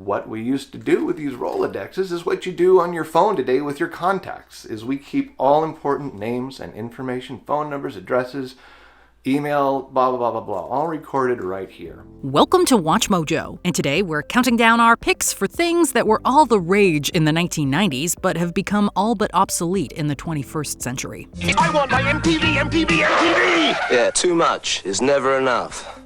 what we used to do with these Rolodexes is what you do on your phone today with your contacts, is we keep all important names and information, phone numbers, addresses, email, blah, blah, blah, blah, blah, all recorded right here. Welcome to WatchMojo, and today we're counting down our picks for things that were all the rage in the 1990s but have become all but obsolete in the 21st century. I want my MTV! Yeah, too much is never enough.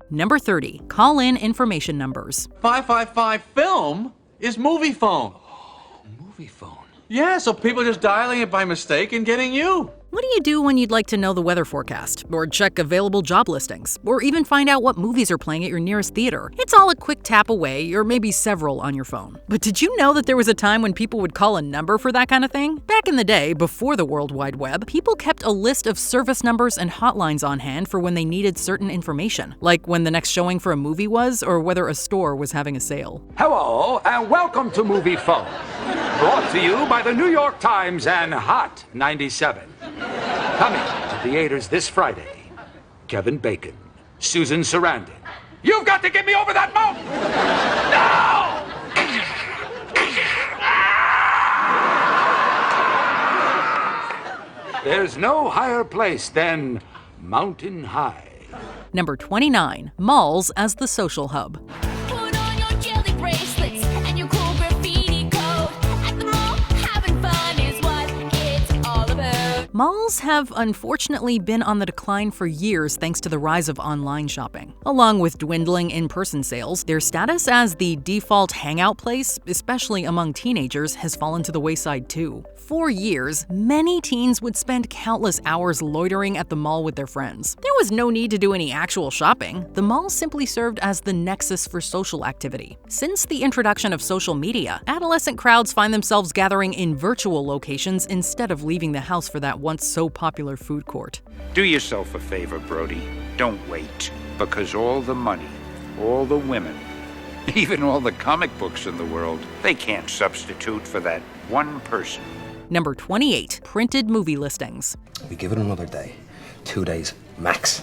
Number 30. Call-in information numbers. 555 film is movie phone. Oh, movie phone. Yeah, so people just dialing it by mistake and getting you. What do you do when you'd like to know the weather forecast, or check available job listings, or even find out what movies are playing at your nearest theater? It's all a quick tap away, or maybe several on your phone. But did you know that there was a time when people would call a number for that kind of thing? Back in the day, before the World Wide Web, people kept a list of service numbers and hotlines on hand for when they needed certain information, like when the next showing for a movie was, or whether a store was having a sale. Hello, and welcome to Movie Phone. Brought to you by the New York Times and Hot 97. Coming to theaters this Friday, Kevin Bacon, Susan Sarandon. You've got to get me over that mountain! No! There's no higher place than Mountain High. Number 29. Malls as the social hub. Put on your jelly bracelets and your cool graffiti coat. At the mall, having fun is what it's all about. Malls have unfortunately been on the decline for years thanks to the rise of online shopping. Along with dwindling in-person sales, their status as the default hangout place, especially among teenagers, has fallen to the wayside too. For years, many teens would spend countless hours loitering at the mall with their friends. There was no need to do any actual shopping. The mall simply served as the nexus for social activity. Since the introduction of social media, adolescent crowds find themselves gathering in virtual locations instead of leaving the house for that once so popular food court. Do yourself a favor, Brody. Don't wait. Because all the money, all the women, even all the comic books in the world, they can't substitute for that one person. Number 28. Printed movie listings. We give it another day, 2 days max.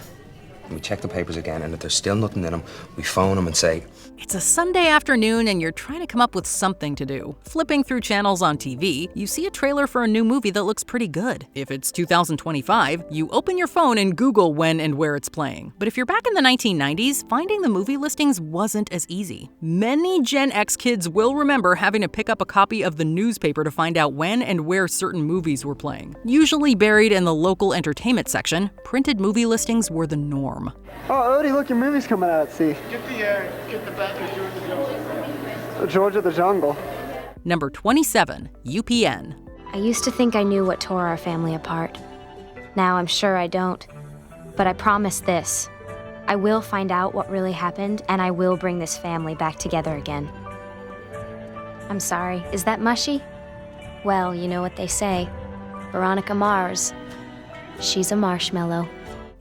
And we check the papers again, and if there's still nothing in them, we phone them and say, It's a Sunday afternoon and you're trying to come up with something to do. Flipping through channels on TV, you see a trailer for a new movie that looks pretty good. If it's 2025, you open your phone and Google when and where it's playing. But if you're back in the 1990s, finding the movie listings wasn't as easy. Many Gen X kids will remember having to pick up a copy of the newspaper to find out when and where certain movies were playing. Usually buried in the local entertainment section, printed movie listings were the norm. Oh, Odie, look, your movie's coming out, see. Get the back of George the Jungle. George of the Jungle. Number 27. UPN. I used to think I knew what tore our family apart. Now I'm sure I don't. But I promise this. I will find out what really happened, and I will bring this family back together again. I'm sorry, is that mushy? Well, you know what they say. Veronica Mars. She's a marshmallow.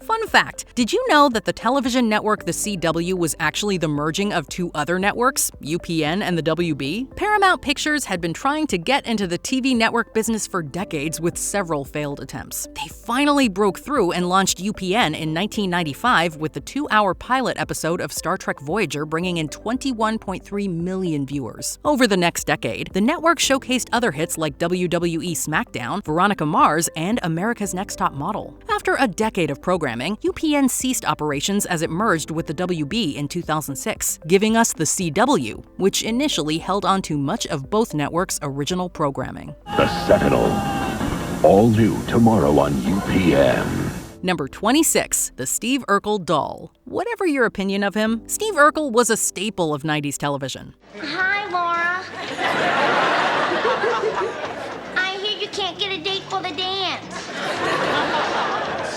Fun fact, did you know that the television network The CW was actually the merging of two other networks, UPN and the WB? Paramount Pictures had been trying to get into the TV network business for decades with several failed attempts. They finally broke through and launched UPN in 1995 with the 2-hour pilot episode of Star Trek Voyager bringing in 21.3 million viewers. Over the next decade, the network showcased other hits like WWE SmackDown, Veronica Mars, and America's Next Top Model. After a decade of programming, UPN ceased operations as it merged with the WB in 2006, giving us the CW, which initially held on to much of both networks' original programming. The Sentinel. All new tomorrow on UPN. Number 26. The Steve Urkel doll. Whatever your opinion of him, Steve Urkel was a staple of 90s television. Hi, Laura. I hear you can't get a date for the dance.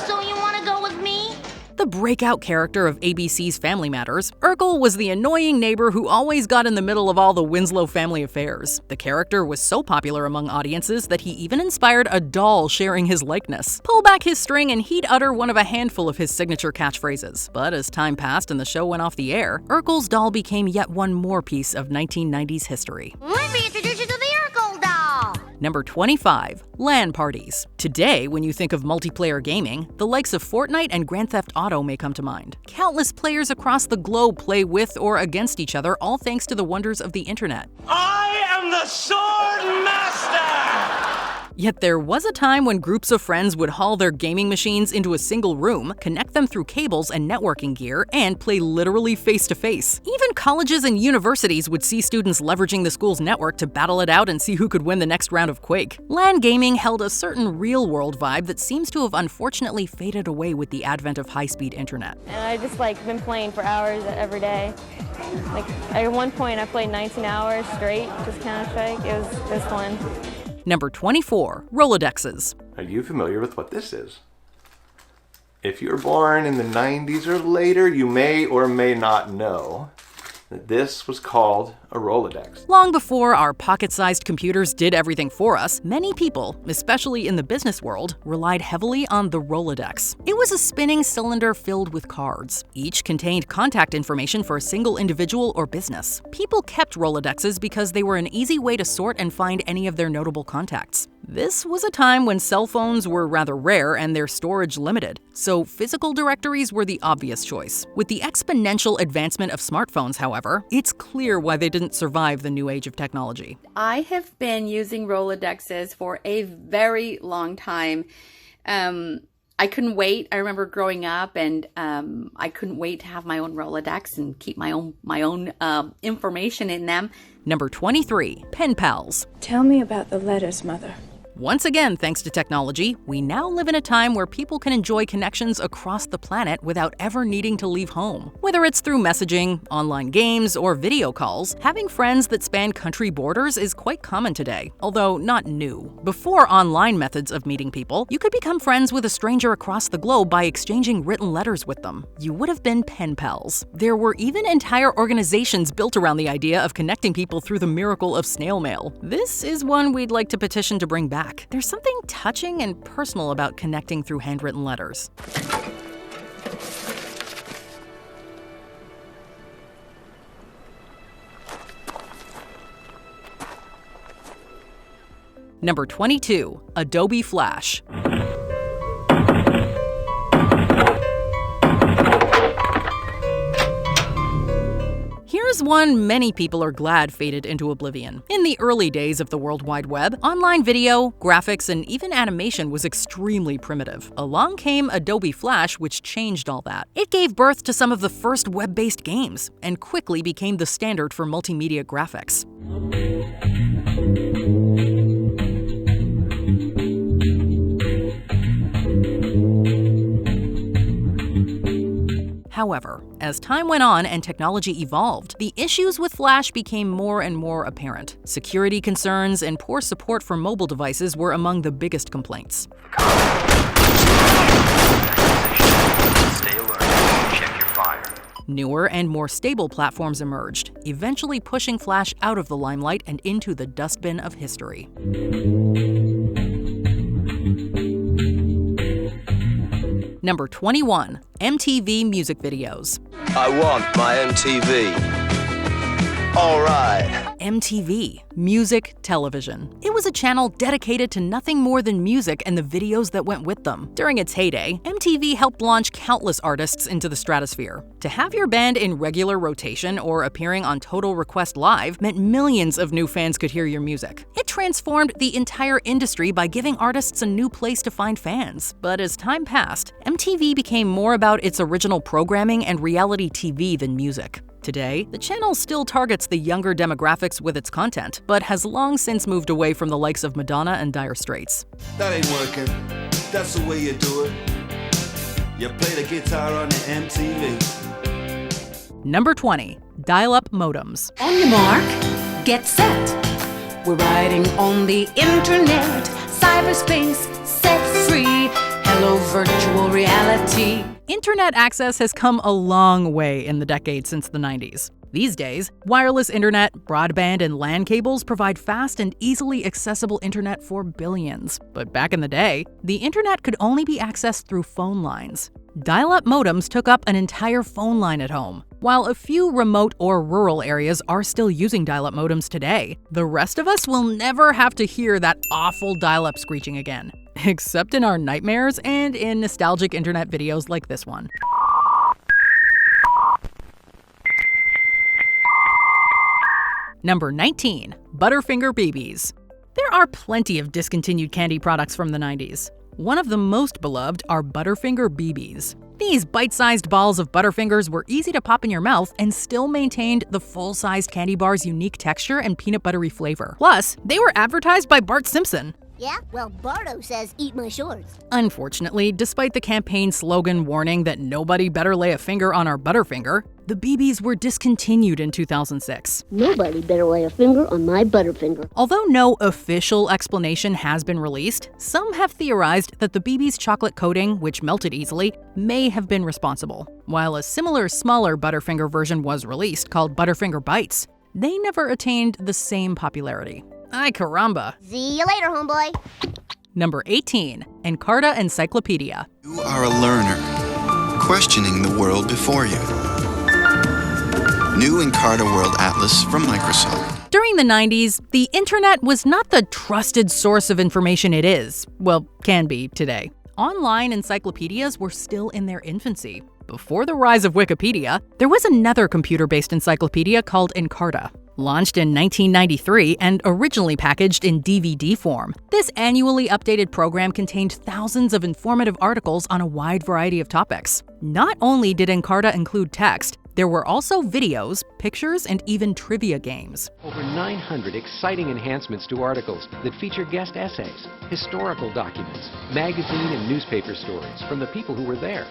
So you want to go with me? The breakout character of ABC's Family Matters, Urkel was the annoying neighbor who always got in the middle of all the Winslow family affairs. The character was so popular among audiences that he even inspired a doll sharing his likeness. Pull back his string and he'd utter one of a handful of his signature catchphrases. But as time passed and the show went off the air, Urkel's doll became yet one more piece of 1990s history. Let me introduce you to the Urkel doll. Number 25. LAN parties. Today, when you think of multiplayer gaming, the likes of Fortnite and Grand Theft Auto may come to mind. Countless players across the globe play with or against each other, all thanks to the wonders of the internet. I am the Sword Master! Yet there was a time when groups of friends would haul their gaming machines into a single room, connect them through cables and networking gear, and play literally face-to-face. Even colleges and universities would see students leveraging the school's network to battle it out and see who could win the next round of Quake. LAN gaming held a certain real-world vibe that seems to have unfortunately faded away with the advent of high-speed internet. And I just been playing for hours every day. At one point I played 19 hours straight, just Counter-Strike. It was fun. Number 24. Rolodexes. Are you familiar with what this is? If you were born in the 90s or later, you may or may not know that this was called a Rolodex. Long before our pocket-sized computers did everything for us, many people, especially in the business world, relied heavily on the Rolodex. It was a spinning cylinder filled with cards. Each contained contact information for a single individual or business. People kept Rolodexes because they were an easy way to sort and find any of their notable contacts. This was a time when cell phones were rather rare and their storage limited, so physical directories were the obvious choice. With the exponential advancement of smartphones, however, it's clear why they didn't survive the new age of technology. I have been using Rolodexes for a very long time. I couldn't wait. I remember growing up, and I couldn't wait to have my own Rolodex and keep my own information in them. Number 23. Pen pals. Tell me about the letters, Mother. Once again, thanks to technology, we now live in a time where people can enjoy connections across the planet without ever needing to leave home. Whether it's through messaging, online games, or video calls, having friends that span country borders is quite common today, although not new. Before online methods of meeting people, you could become friends with a stranger across the globe by exchanging written letters with them. You would have been pen pals. There were even entire organizations built around the idea of connecting people through the miracle of snail mail. This is one we'd like to petition to bring back. There's something touching and personal about connecting through handwritten letters. Number 22. Adobe Flash. Here's one many people are glad faded into oblivion. In the early days of the World Wide Web, online video, graphics, and even animation was extremely primitive. Along came Adobe Flash, which changed all that. It gave birth to some of the first web-based games, and quickly became the standard for multimedia graphics. However, as time went on and technology evolved, the issues with Flash became more and more apparent. Security concerns and poor support for mobile devices were among the biggest complaints. Stay alert. Check your fire. Newer and more stable platforms emerged, eventually pushing Flash out of the limelight and into the dustbin of history. Number 21. MTV music videos. I want my MTV. All right. MTV, music television. It was a channel dedicated to nothing more than music and the videos that went with them. During its heyday, MTV helped launch countless artists into the stratosphere. To have your band in regular rotation or appearing on Total Request Live meant millions of new fans could hear your music. It transformed the entire industry by giving artists a new place to find fans. But as time passed, MTV became more about its original programming and reality TV than music. Today, the channel still targets the younger demographics with its content, but has long since moved away from the likes of Madonna and Dire Straits. That ain't working. That's the way you do it. You play the guitar on the MTV. Number 20. Dial-up modems. On your mark, get set. We're riding on the internet, cyberspace, set free. Hello, virtual reality. Internet access has come a long way in the decade since the 90s. These days, wireless internet, broadband, and LAN cables provide fast and easily accessible internet for billions. But back in the day, the internet could only be accessed through phone lines. Dial-up modems took up an entire phone line at home. While a few remote or rural areas are still using dial-up modems today, the rest of us will never have to hear that awful dial-up screeching again. Except in our nightmares and in nostalgic internet videos like this one. Number 19. Butterfinger BBs. There are plenty of discontinued candy products from the 90s. One of the most beloved are Butterfinger BBs. These bite-sized balls of Butterfingers were easy to pop in your mouth and still maintained the full-sized candy bar's unique texture and peanut buttery flavor. Plus, they were advertised by Bart Simpson. Yeah? Well, Bardo says eat my shorts. Unfortunately, despite the campaign slogan warning that nobody better lay a finger on our Butterfinger, the BBs were discontinued in 2006. Nobody better lay a finger on my Butterfinger. Although no official explanation has been released, some have theorized that the BB's chocolate coating, which melted easily, may have been responsible. While a similar, smaller Butterfinger version was released called Butterfinger Bites, they never attained the same popularity. Ay caramba. See you later, homeboy. Number 18. Encarta Encyclopedia. You are a learner, questioning the world before you. New Encarta World Atlas from Microsoft. During the 90s, the internet was not the trusted source of information it is, well, can be today. Online encyclopedias were still in their infancy. Before the rise of Wikipedia, there was another computer-based encyclopedia called Encarta. Launched in 1993 and originally packaged in DVD form, this annually updated program contained thousands of informative articles on a wide variety of topics. Not only did Encarta include text, there were also videos, pictures, and even trivia games. Over 900 exciting enhancements to articles that feature guest essays, historical documents, magazine and newspaper stories from the people who were there.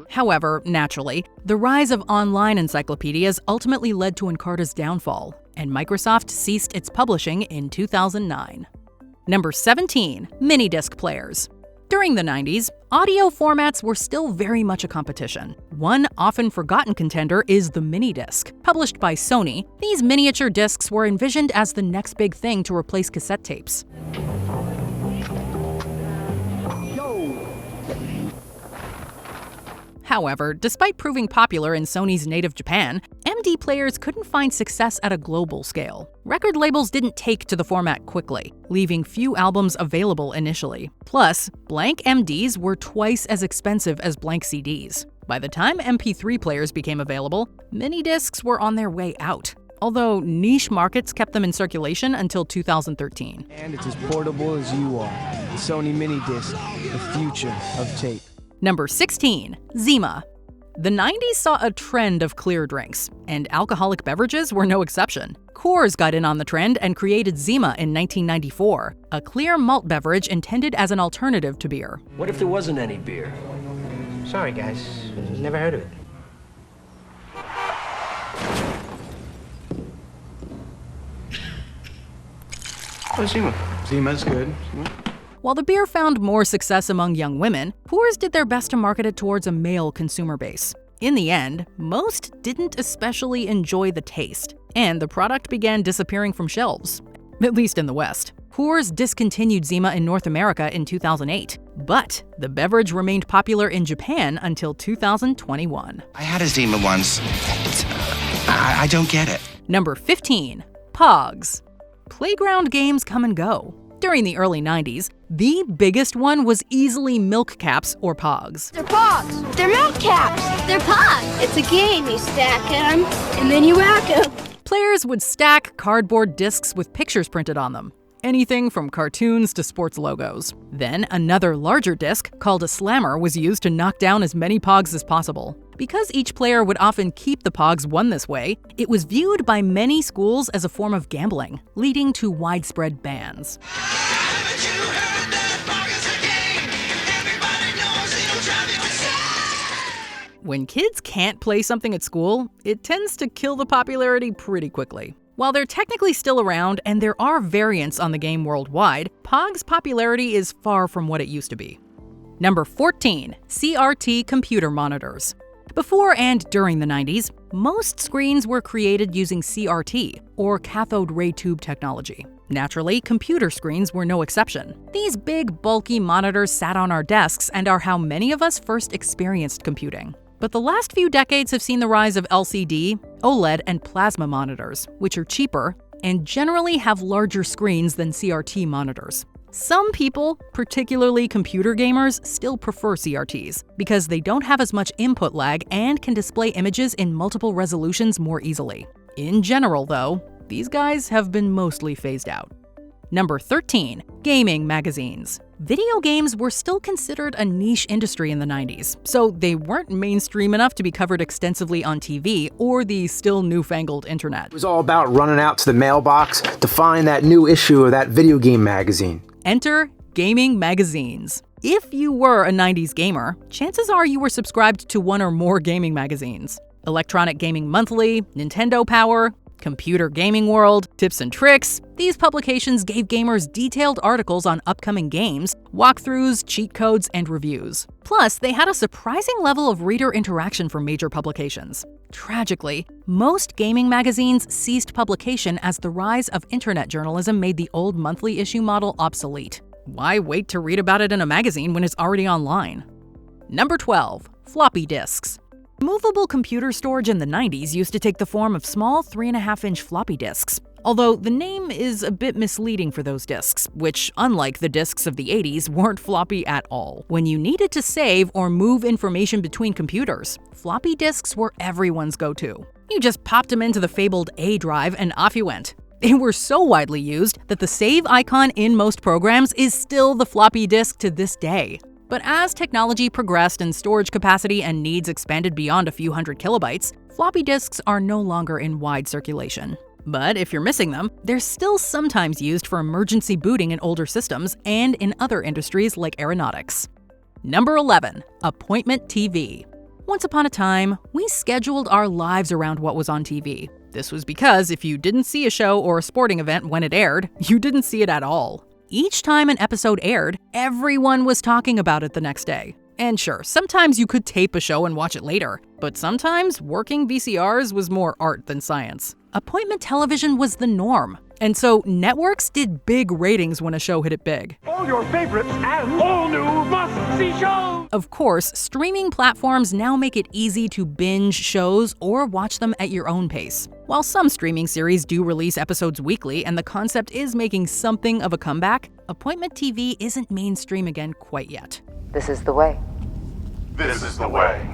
However, naturally, the rise of online encyclopedias ultimately led to Encarta's downfall, and Microsoft ceased its publishing in 2009. Number 17. Minidisc players. During the 90s, audio formats were still very much a competition. One often forgotten contender is the Minidisc. Published by Sony, these miniature discs were envisioned as the next big thing to replace cassette tapes. However, despite proving popular in Sony's native Japan, MD players couldn't find success at a global scale. Record labels didn't take to the format quickly, leaving few albums available initially. Plus, blank MDs were twice as expensive as blank CDs. By the time MP3 players became available, minidiscs were on their way out, although niche markets kept them in circulation until 2013. And it's as portable as you are. The Sony Minidisc, the future of tape. Number 16. Zema. The 90s saw a trend of clear drinks, and alcoholic beverages were no exception. Coors got in on the trend and created Zema in 1994, a clear malt beverage intended as an alternative to beer. What if there wasn't any beer? Sorry, guys. Never heard of it. Oh, Zema. Zema's good. While the beer found more success among young women, Coors did their best to market it towards a male consumer base. In the end, most didn't especially enjoy the taste, and the product began disappearing from shelves, at least in the West. Coors discontinued Zema in North America in 2008, but the beverage remained popular in Japan until 2021. I had a Zema once. I don't get it. Number 15. Pogs. Playground games come and go. During the early 90s, the biggest one was easily milk caps or Pogs. They're Pogs. They're milk caps. They're Pogs. It's a game. You stack them, and then you whack them. Players would stack cardboard discs with pictures printed on them. Anything from cartoons to sports logos. Then another larger disc, called a slammer, was used to knock down as many Pogs as possible. Because each player would often keep the Pogs won this way, it was viewed by many schools as a form of gambling, leading to widespread bans. When kids can't play something at school, it tends to kill the popularity pretty quickly. While they're technically still around and there are variants on the game worldwide, Pog's popularity is far from what it used to be. Number 14. CRT computer monitors. Before and during the 90s, most screens were created using CRT, or cathode ray tube technology. Naturally, computer screens were no exception. These big, bulky monitors sat on our desks and are how many of us first experienced computing. But the last few decades have seen the rise of LCD, OLED, and plasma monitors, which are cheaper and generally have larger screens than CRT monitors. Some people, particularly computer gamers, still prefer CRTs because they don't have as much input lag and can display images in multiple resolutions more easily. In general, though, these guys have been mostly phased out. Number 13. Gaming magazines. Video games were still considered a niche industry in the 90s, so they weren't mainstream enough to be covered extensively on TV or the still newfangled internet. It was all about running out to the mailbox to find that new issue of that video game magazine. Enter gaming magazines. If you were a 90s gamer, chances are you were subscribed to one or more gaming magazines. Electronic Gaming Monthly, Nintendo Power, Computer Gaming World, Tips and Tricks. These publications gave gamers detailed articles on upcoming games, walkthroughs, cheat codes, and reviews. Plus, they had a surprising level of reader interaction from major publications. Tragically, most gaming magazines ceased publication as the rise of internet journalism made the old monthly issue model obsolete. Why wait to read about it in a magazine when it's already online? Number 12. Floppy disks. Movable computer storage in the 90s used to take the form of small 3.5-inch floppy disks, although the name is a bit misleading for those disks, which, unlike the disks of the 80s, weren't floppy at all. When you needed to save or move information between computers, floppy disks were everyone's go-to. You just popped them into the fabled A drive and off you went. They were so widely used that the save icon in most programs is still the floppy disk to this day. But as technology progressed and storage capacity and needs expanded beyond a few hundred kilobytes, floppy disks are no longer in wide circulation. But if you're missing them, they're still sometimes used for emergency booting in older systems and in other industries like aeronautics. Number 11. Appointment TV. Once upon a time, we scheduled our lives around what was on TV. This was because if you didn't see a show or a sporting event when it aired, you didn't see it at all. Each time an episode aired, everyone was talking about it the next day. And sure, sometimes you could tape a show and watch it later, but sometimes working VCRs was more art than science. Appointment television was the norm, and so networks did big ratings when a show hit it big. All your favorites and all new must-see shows! Of course, streaming platforms now make it easy to binge shows or watch them at your own pace. While some streaming series do release episodes weekly and the concept is making something of a comeback, appointment TV isn't mainstream again quite yet. This is the way. This is the way.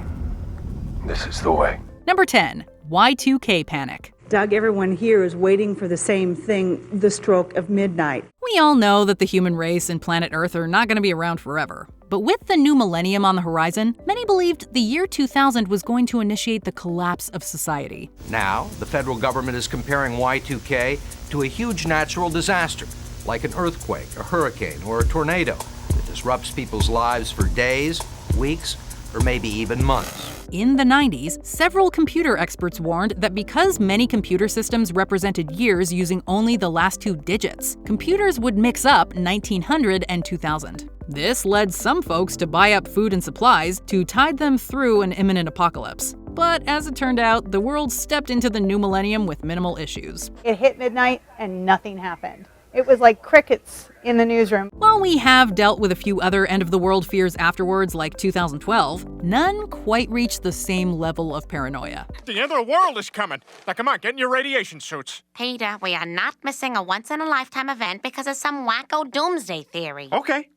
This is the way. Number 10. Y2K Panic. Doug, everyone here is waiting for the same thing, the stroke of midnight. We all know that the human race and planet Earth are not going to be around forever. But with the new millennium on the horizon, many believed the year 2000 was going to initiate the collapse of society. Now, the federal government is comparing Y2K to a huge natural disaster, like an earthquake, a hurricane, or a tornado that disrupts people's lives for days, weeks, or maybe even months. In the 90s, several computer experts warned that because many computer systems represented years using only the last two digits, computers would mix up 1900 and 2000. This led some folks to buy up food and supplies to tide them through an imminent apocalypse. But as it turned out, the world stepped into the new millennium with minimal issues. It hit midnight and nothing happened. It was like crickets in the newsroom. While we have dealt with a few other end-of-the-world fears afterwards, like 2012, none quite reached the same level of paranoia. The end of the world is coming. Now come on, get in your radiation suits. Peter, we are not missing a once-in-a-lifetime event because of some wacko doomsday theory. Okay.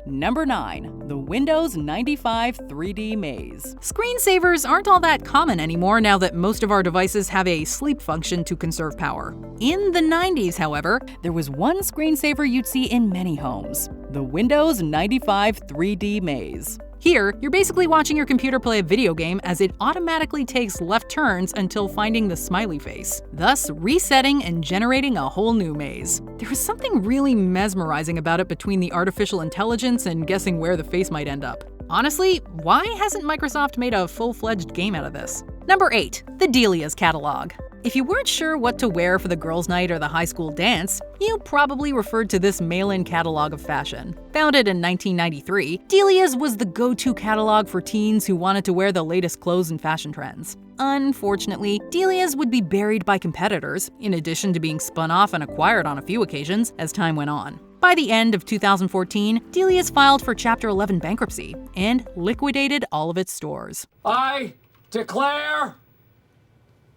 Number 9. The Windows 95 3D Maze. Screensavers aren't all that common anymore now that most of our devices have a sleep function to conserve power. In the 90s, however, there was one screensaver you'd see in many homes: the Windows 95 3D Maze. Here, you're basically watching your computer play a video game as it automatically takes left turns until finding the smiley face, thus resetting and generating a whole new maze. There was something really mesmerizing about it between the artificial intelligence and guessing where the face might end up. Honestly, why hasn't Microsoft made a full-fledged game out of this? Number 8. The Delia's Catalog. If you weren't sure what to wear for the girls' night or the high school dance, you probably referred to this mail-in catalog of fashion. Founded in 1993, Delia's was the go-to catalog for teens who wanted to wear the latest clothes and fashion trends. Unfortunately, Delia's would be buried by competitors, in addition to being spun off and acquired on a few occasions as time went on. By the end of 2014, Delius filed for Chapter 11 bankruptcy and liquidated all of its stores. I declare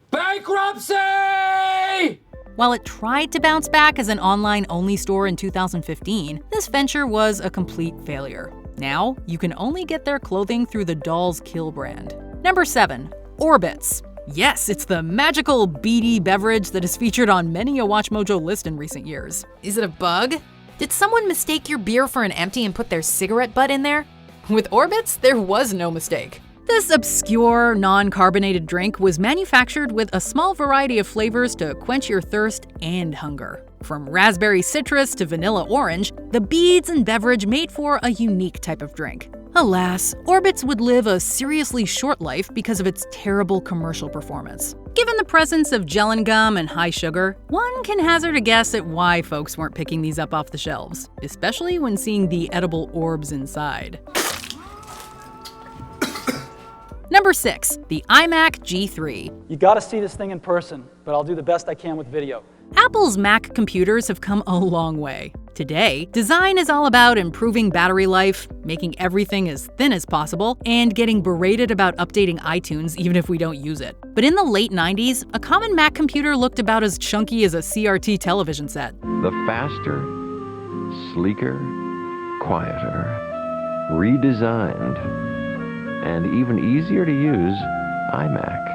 bankruptcy! While it tried to bounce back as an online-only store in 2015, this venture was a complete failure. Now, you can only get their clothing through the Dolls Kill brand. Number 7. Orbitz. Yes, it's the magical beady beverage that is featured on many a WatchMojo list in recent years. Is it a bug? Did someone mistake your beer for an empty and put their cigarette butt in there? With Orbitz, there was no mistake. This obscure, non-carbonated drink was manufactured with a small variety of flavors to quench your thirst and hunger. From raspberry citrus to vanilla orange, the beads and beverage made for a unique type of drink. Alas, Orbitz would live a seriously short life because of its terrible commercial performance. Given the presence of gelin gum and high sugar, one can hazard a guess at why folks weren't picking these up off the shelves, especially when seeing the edible orbs inside. Number 6. The iMac G3. You gotta see this thing in person, but I'll do the best I can with video. Apple's Mac computers have come a long way. Today, design is all about improving battery life, making everything as thin as possible, and getting berated about updating iTunes even if we don't use it. But in the late 90s, a common Mac computer looked about as chunky as a CRT television set. The faster, sleeker, quieter, redesigned, and even easier to use iMac.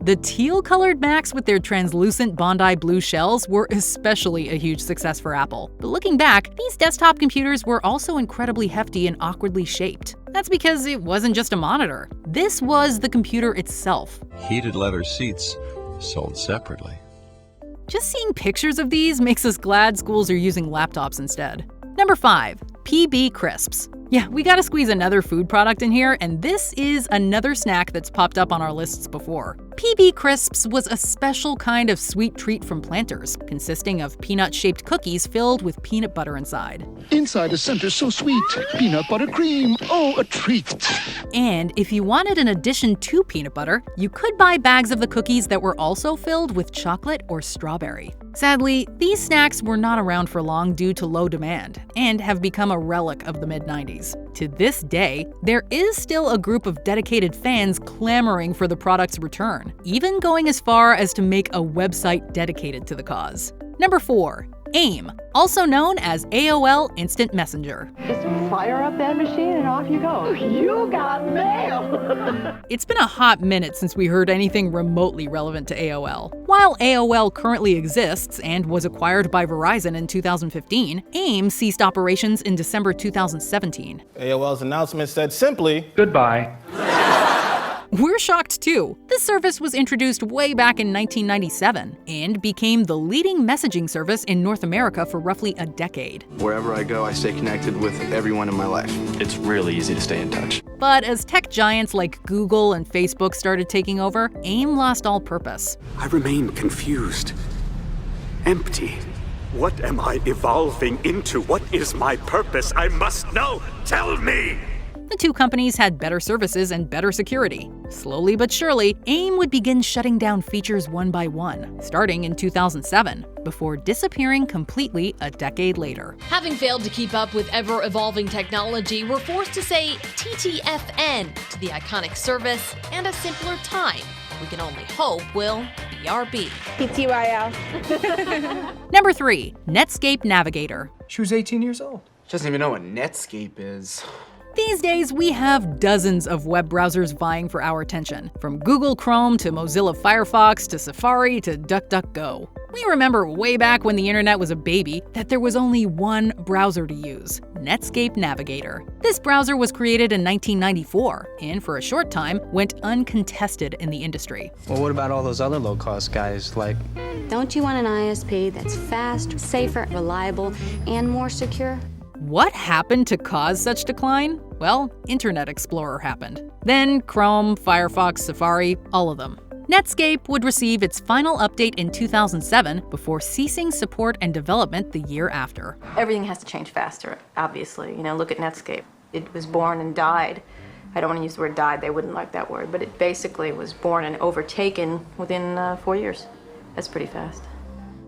The teal-colored Macs with their translucent Bondi blue shells were especially a huge success for Apple. But looking back, these desktop computers were also incredibly hefty and awkwardly shaped. That's because it wasn't just a monitor. This was the computer itself. Heated leather seats sold separately. Just seeing pictures of these makes us glad schools are using laptops instead. Number 5. PB Crisps. Yeah, we gotta squeeze another food product in here, and this is another snack that's popped up on our lists before. PB Crisps was a special kind of sweet treat from Planters, consisting of peanut-shaped cookies filled with peanut butter inside. Inside the center so sweet, peanut butter cream, oh, a treat. And if you wanted an addition to peanut butter, you could buy bags of the cookies that were also filled with chocolate or strawberry. Sadly, these snacks were not around for long due to low demand, and have become a relic of the mid-90s. To this day, there is still a group of dedicated fans clamoring for the product's return, even going as far as to make a website dedicated to the cause. Number 4. AIM, also known as AOL Instant Messenger. Just fire up that machine and off you go. You got mail! It's been a hot minute since we heard anything remotely relevant to AOL. While AOL currently exists and was acquired by Verizon in 2015, AIM ceased operations in December 2017. AOL's announcement said simply, goodbye. We're shocked too. This service was introduced way back in 1997 and became the leading messaging service in North America for roughly a decade. Wherever I go, I stay connected with everyone in my life. It's really easy to stay in touch. But as tech giants like Google and Facebook started taking over, AIM lost all purpose. I remain confused, empty. What am I evolving into? What is my purpose? I must know. Tell me! The two companies had better services and better security. Slowly but surely, AIM would begin shutting down features one by one, starting in 2007, before disappearing completely a decade later. Having failed to keep up with ever-evolving technology, we're forced to say TTFN to the iconic service and a simpler time. We can only hope will BRB. TTYL. Number 3. Netscape Navigator. She was 18 years old. She doesn't even know what Netscape is. These days, we have dozens of web browsers vying for our attention, from Google Chrome to Mozilla Firefox to Safari to DuckDuckGo. We remember way back when the internet was a baby that there was only one browser to use, Netscape Navigator. This browser was created in 1994 and for a short time went uncontested in the industry. Well, what about all those other low-cost guys like... Don't you want an ISP that's fast, safer, reliable, and more secure? What happened to cause such decline? Well, Internet Explorer happened. Then Chrome, Firefox, Safari, all of them. Netscape would receive its final update in 2007 before ceasing support and development the year after. Everything has to change faster, obviously. You know, look at Netscape. It was born and died. I don't want to use the word died, they wouldn't like that word, but it basically was born and overtaken within 4 years. That's pretty fast.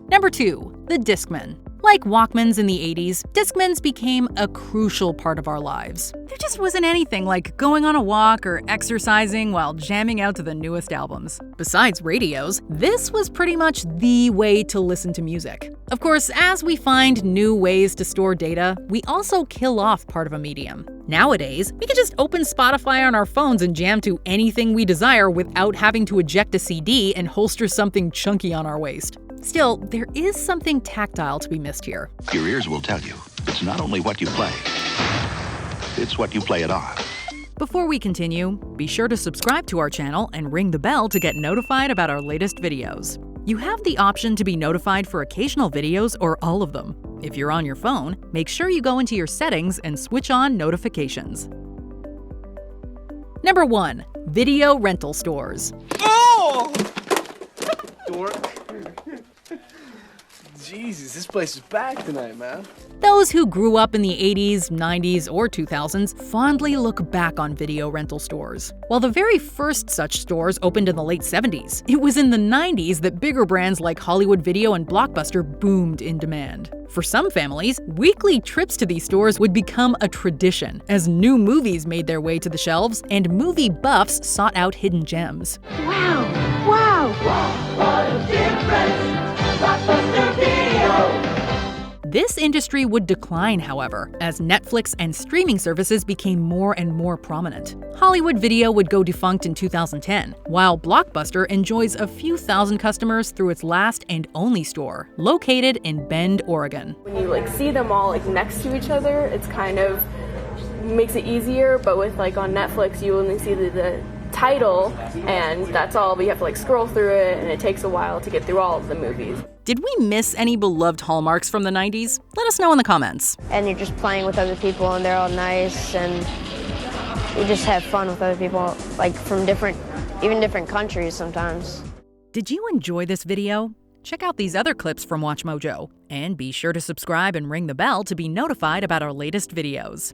Number 2. The Discman. Like Walkmans in the 80s, Discmans became a crucial part of our lives. There just wasn't anything like going on a walk or exercising while jamming out to the newest albums. Besides radios, this was pretty much the way to listen to music. Of course, as we find new ways to store data, we also kill off part of a medium. Nowadays, we can just open Spotify on our phones and jam to anything we desire without having to eject a CD and holster something chunky on our waist. Still, there is something tactile to be missed here. Your ears will tell you, it's not only what you play, it's what you play it on. Before we continue, be sure to subscribe to our channel and ring the bell to get notified about our latest videos. You have the option to be notified for occasional videos or all of them. If you're on your phone, make sure you go into your settings and switch on notifications. Number 1. Video rental stores. Oh! Dork. Jesus, this place is packed tonight, man. Those who grew up in the 80s, 90s, or 2000s fondly look back on video rental stores. While the very first such stores opened in the late 70s, it was in the 90s that bigger brands like Hollywood Video and Blockbuster boomed in demand. For some families, weekly trips to these stores would become a tradition as new movies made their way to the shelves and movie buffs sought out hidden gems. Wow! Wow! What a difference! Blockbuster Video! This industry would decline, however, as Netflix and streaming services became more and more prominent. Hollywood Video would go defunct in 2010, while Blockbuster enjoys a few thousand customers through its last and only store, located in Bend, Oregon. When you see them all next to each other, it's kind of makes it easier, but with on Netflix, you only see the title, and that's all, but you have to scroll through it, and it takes a while to get through all of the movies. Did we miss any beloved hallmarks from the 90s? Let us know in the comments. And you're just playing with other people, and they're all nice, and you just have fun with other people, from different countries sometimes. Did you enjoy this video? Check out these other clips from WatchMojo, and be sure to subscribe and ring the bell to be notified about our latest videos.